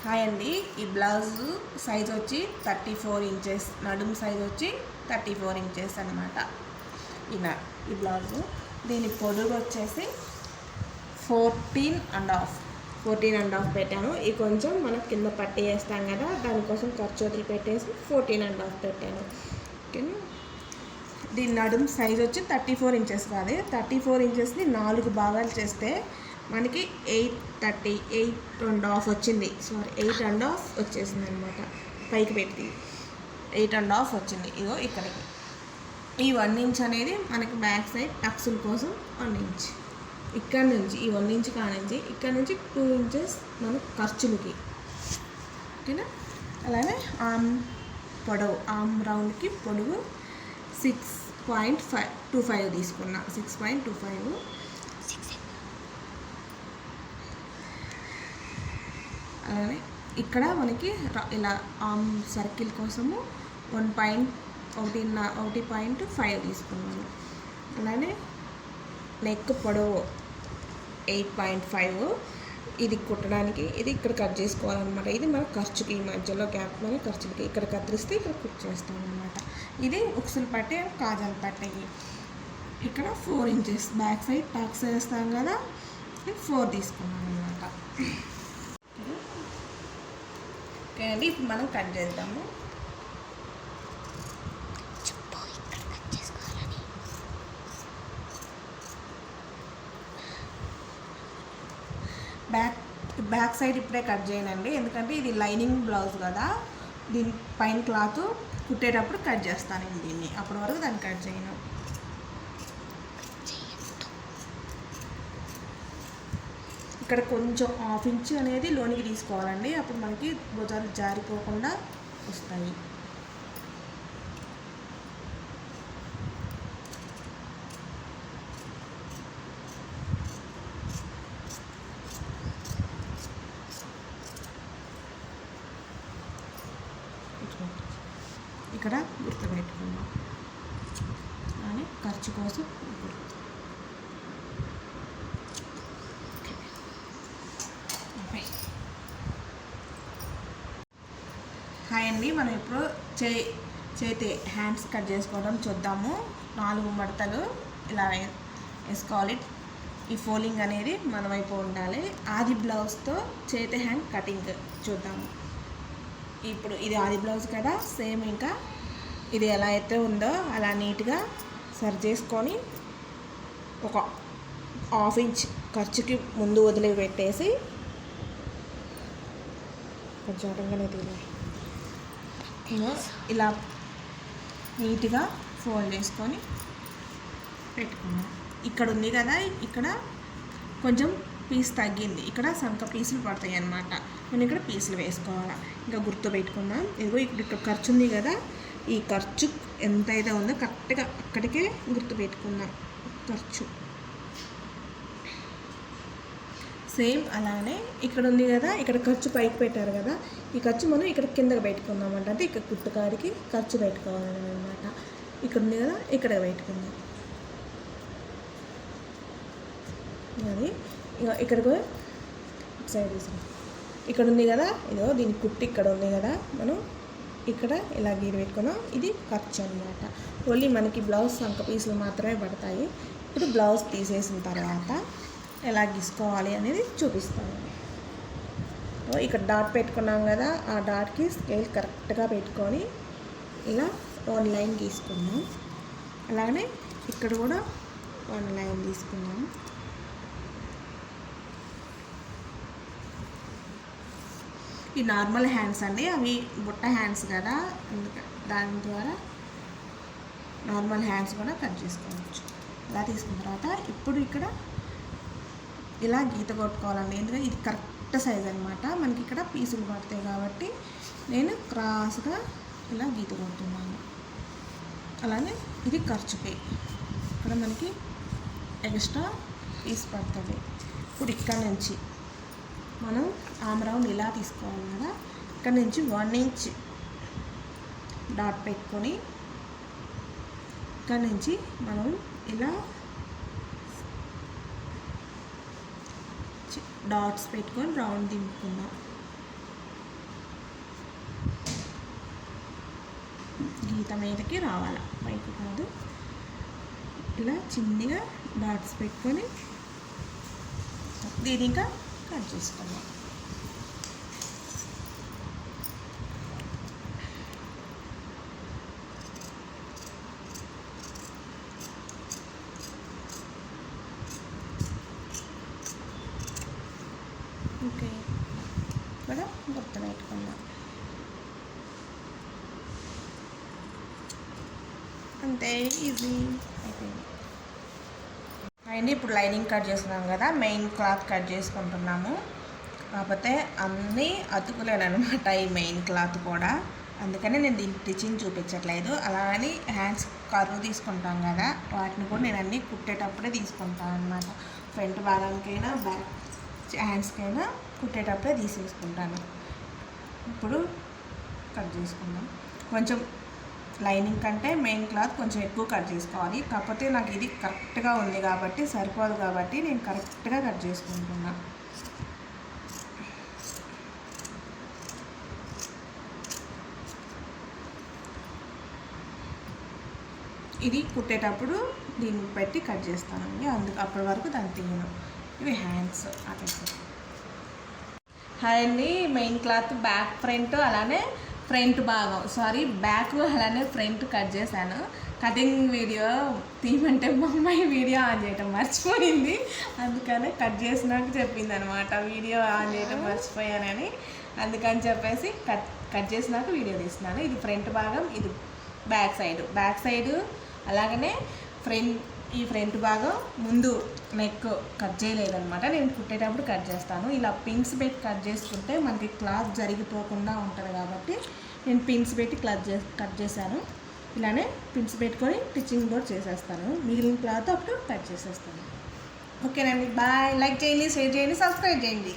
Hi అండి. ఈ blouse size వచ్చి 34 ఇంచెస్, నడుము సైజ్ వచ్చి 34 ఇంచెస్ అనమాట. ఈ బ్లౌజు దీని పొడుగు వచ్చేసి 14.5 పెట్టాను. ఇది కొంచెం మనం కింద పట్టి వేస్తాం కదా, దానికోసం ఖర్చు వదిలి పెట్టేసి 14.5 పెట్టాను. ఓకేనా. దీని నడుము సైజ్ వచ్చి 34 ఇంచెస్ కాదు, 34 ఇంచెస్ని 4 భాగాలు చేస్తే మనకి 8.5 వచ్చింది. 8.5 వచ్చేసింది అనమాట. పైకి పెట్టి 8.5 వచ్చింది. ఇగో ఇక్కడికి ఈ 1 ఇంచ్ అనేది మనకి బ్యాక్ సైడ్ టక్సుల కోసం 1 ఇంచ్. ఇక్కడ నుంచి ఈ 1 ఇంచ్ కానించి ఇక్కడ నుంచి 2 ఇంచెస్ మన ఖర్చులకి. ఓకేనా. అలానే ఆర్మ్ రౌండ్కి పొడుగు 6.25 తీసుకున్నా. 6.25. అలానే ఇక్కడ మనకి ఇలా ఆర్మ్ సర్కిల్ కోసము 1.5 తీసుకున్నాను. అలానే నెక్ పొడవు 8.5. ఇది కుట్టడానికి ఇది ఇక్కడ కట్ చేసుకోవాలన్నమాట. ఇది మన ఖర్చుకి మధ్యలో గ్యాప్ మన ఖర్చులకి ఇక్కడ కత్తిరిస్తే ఇక్కడ కుట్ చేస్తాం అనమాట. ఇది ఉక్సులు పట్టే కాజాలు పట్టేవి. ఇక్కడ 4 ఇంచెస్ బ్యాక్ సైడ్ టక్స్ వేస్తాం కదా, 4 తీసుకున్నాను అనమాట. ఓకే అండి, ఇప్పుడు మనం కట్ చేద్దాము. బ్యాక్ సైడ్ ఇప్పుడే కట్ చేయనండి, ఎందుకంటే ఇది లైనింగ్ బ్లౌజ్ కదా, దీని పైన క్లాత్ కుట్టేటప్పుడు కట్ చేస్తాను దీన్ని. అప్పటి వరకు దాన్ని కట్ చేయను. ఇక్కడ కొంచెం 1/2 ఇంచ్ అనేది లోనికి తీసుకోవాలండి, అప్పుడు మనకి భుజాలు జారిపోకుండా వస్తాయి. ఇక్కడ గుర్తు పెట్టుకుందాం అని ఖర్చు కోసం గుర్తు. హాయ్ అండి, మనం ఇప్పుడు చేతి హ్యాండ్స్ కట్ చేసుకోవడం చూద్దాము. 4 మడతలు ఇలా వేసుకోవాలి. ఈ ఫోల్డింగ్ అనేది మన వైపు ఉండాలి. ఆది బ్లౌజ్తో చేతి హ్యాండ్ కటింగ్ చూద్దాము. ఇప్పుడు ఇది ఆది బ్లౌజ్ కదా, సేమ్ ఇంకా ఇది ఎలా అయితే ఉందో అలా నీట్గా సరి చేసుకొని ఒక 1/2 ఇంచ్ ఖర్చుకి ముందు వదిలిపెట్టేసి కొంచెం అటంగానే తీయాలి. ఇలా నీట్గా ఫోల్డ్ చేసుకొని పెట్టుకున్నాం. ఇక్కడ ఉంది కదా, ఇక్కడ కొంచెం పీస్ తగ్గింది, ఇక్కడ సంక పీసులు పడతాయి అన్నమాట. మనం ఇక్కడ పీసులు వేసుకోవాలి. ఇంకా గుర్తు పెట్టుకుందాం. ఇదిగో ఇక్కడ ఖర్చు ఉంది కదా, ఈ ఖర్చు ఎంతైతే ఉందో కరెక్ట్గా అక్కడికే గుర్తు పెట్టుకుందాం ఖర్చు. సేమ్ అలానే ఇక్కడ ఉంది కదా, ఇక్కడ ఖర్చు పైకి పెట్టారు కదా, ఈ ఖర్చు మనం ఇక్కడ కిందకి పెట్టుకుందామంట. అంటే ఇక్కడ కుట్టుకాడికి ఖర్చు పెట్టుకోవాలన్నమాట. ఇక్కడ ఉంది కదా, ఇక్కడ పెట్టుకుందాం. అది ఇక్కడికి సైడ్ తీసుకుందాం. ఇక్కడ ఉంది కదా, ఇదో దీని కుట్టి ఇక్కడ ఉంది కదా, మనం ఇక్కడ ఇలా గీరు పెట్టుకున్నాం. ఇది ఖర్చు అనమాట. ఓన్లీ మనకి బ్లౌజ్ సంక పీసులు మాత్రమే పడతాయి. ఇప్పుడు బ్లౌజ్ తీసేసిన తర్వాత ఎలా గీసుకోవాలి అనేది చూపిస్తాను. ఇక్కడ డాట్ పెట్టుకున్నాం కదా, ఆ డాట్కి స్కేల్ కరెక్ట్గా పెట్టుకొని ఇలా 1 లైన్ గీసుకున్నాం. అలానే ఇక్కడ కూడా 1 లైన్ తీసుకున్నాం. ఈ నార్మల్ హ్యాండ్స్ అండి, అవి బుట్ట హ్యాండ్స్ కదా, దాని ద్వారా నార్మల్ హ్యాండ్స్ కూడా కట్ చేసుకోవచ్చు. అలా తీసుకున్న తర్వాత ఇప్పుడు ఇక్కడ ఇలా గీత కొట్టుకోవాలండి, ఎందుకంటే ఇది కరెక్ట్ సైజ్ అనమాట. మనకి ఇక్కడ పీసులు పడతాయి కాబట్టి నేను క్రాస్గా ఇలా గీత కొడుతున్నాను. అలానే ఇది ఖర్చుకి ఇక్కడ మనకి ఎక్స్ట్రా పీస్ పడుతుంది. ఇప్పుడు ఇక్కడ నుంచి మనం ఆర్మ్ రౌండ్ ఇలా తీసుకోవాలి కదా, ఇక్కడ నుంచి 1 ఇంచ్ డాట్ పెట్టుకొని ఇక్కడ నుంచి మనం ఇలా డాట్స్ పెట్టుకొని రౌండ్ దింపుకుందాం. ఇట్లా మీదకి రావాలి, పైకి కాదు. ఇలా చిన్నగా డాట్స్ పెట్టుకొని దీని ఇంకా కట్ చేసుకోవాలి. ఓకే, ఇక్కడ గుర్తు పెట్టుకుందాం. అంతే, ఈజీ అయిపోయింది. అండ్ ఇప్పుడు లైనింగ్ కట్ చేసుకున్నాం కదా, మెయిన్ క్లాత్ కట్ చేసుకుంటున్నాము. కాకపోతే అన్నీ అతుకులేను అనమాట ఈ మెయిన్ క్లాత్ కూడా, అందుకని నేను దీన్ని స్టిచ్చింగ్ చూపించట్లేదు. అలాగని హ్యాండ్స్ కరువు తీసుకుంటాం కదా, వాటిని కూడా నేను అన్నీ కుట్టేటప్పుడే తీసుకుంటాను అనమాట. ఫ్రంట్ భాగానికైనా బ్యాక్ హ్యాండ్స్కైనా కుట్టేటప్పుడే తీసేసుకుంటాను. ఇప్పుడు కట్ చేసుకుందాం. కొంచెం లైనింగ్ కంటే మెయిన్ క్లాత్ కొంచెం ఎక్కువ కట్ చేసుకోవాలి. కాకపోతే నాకు ఇది కరెక్ట్గా ఉంది కాబట్టి సరిపోదు, కాబట్టి నేను కరెక్ట్గా కట్ చేసుకుంటున్నా. ఇది కుట్టేటప్పుడు దీన్ని పెట్టి కట్ చేస్తానండి, అప్పటి వరకు దాన్ని తీయను. ఇవి హ్యాండ్స్ అట్లా. హాయ్ అండి, మెయిన్ క్లాత్ బ్యాక్ ఫ్రంట్ అలానే ఫ్రంట్ భాగం బ్యాక్ అలానే ఫ్రంట్ కట్ చేశాను. కటింగ్ వీడియో తీయమంటే మా అమ్మాయి వీడియో ఆన్ చేయటం మర్చిపోయింది, అందుకనే కట్ చేసినాక చెప్పింది అనమాట, వీడియో ఆన్ చేయటం మర్చిపోయానని. అందుకని చెప్పేసి కట్ చేసినాక వీడియో తీస్తున్నాను. ఇది ఫ్రంట్ భాగం, ఇది బ్యాక్ సైడ్ అలాగనే ఈ ఫ్రంట్ భాగం ముందు నెక్ కట్ చేయలేదన్నమాట, నేను కుట్టేటప్పుడు కట్ చేస్తాను. ఇలా పిన్స్ పెట్టి కట్ చేసుకుంటే మనకి క్లాత్ జరిగిపోకుండా ఉంటుంది కాబట్టి నేను పిన్స్ పెట్టి కట్ చేశాను. ఇలానే పిన్స్ పెట్టుకొని స్టిచ్చింగ్ కూడా చేసేస్తాను. మిగిలిన క్లాత్ అప్పుడు కట్ చేసేస్తాను. ఓకేనండి, బాయ్. లైక్ చేయండి, షేర్ చేయండి, సబ్స్క్రైబ్ చేయండి.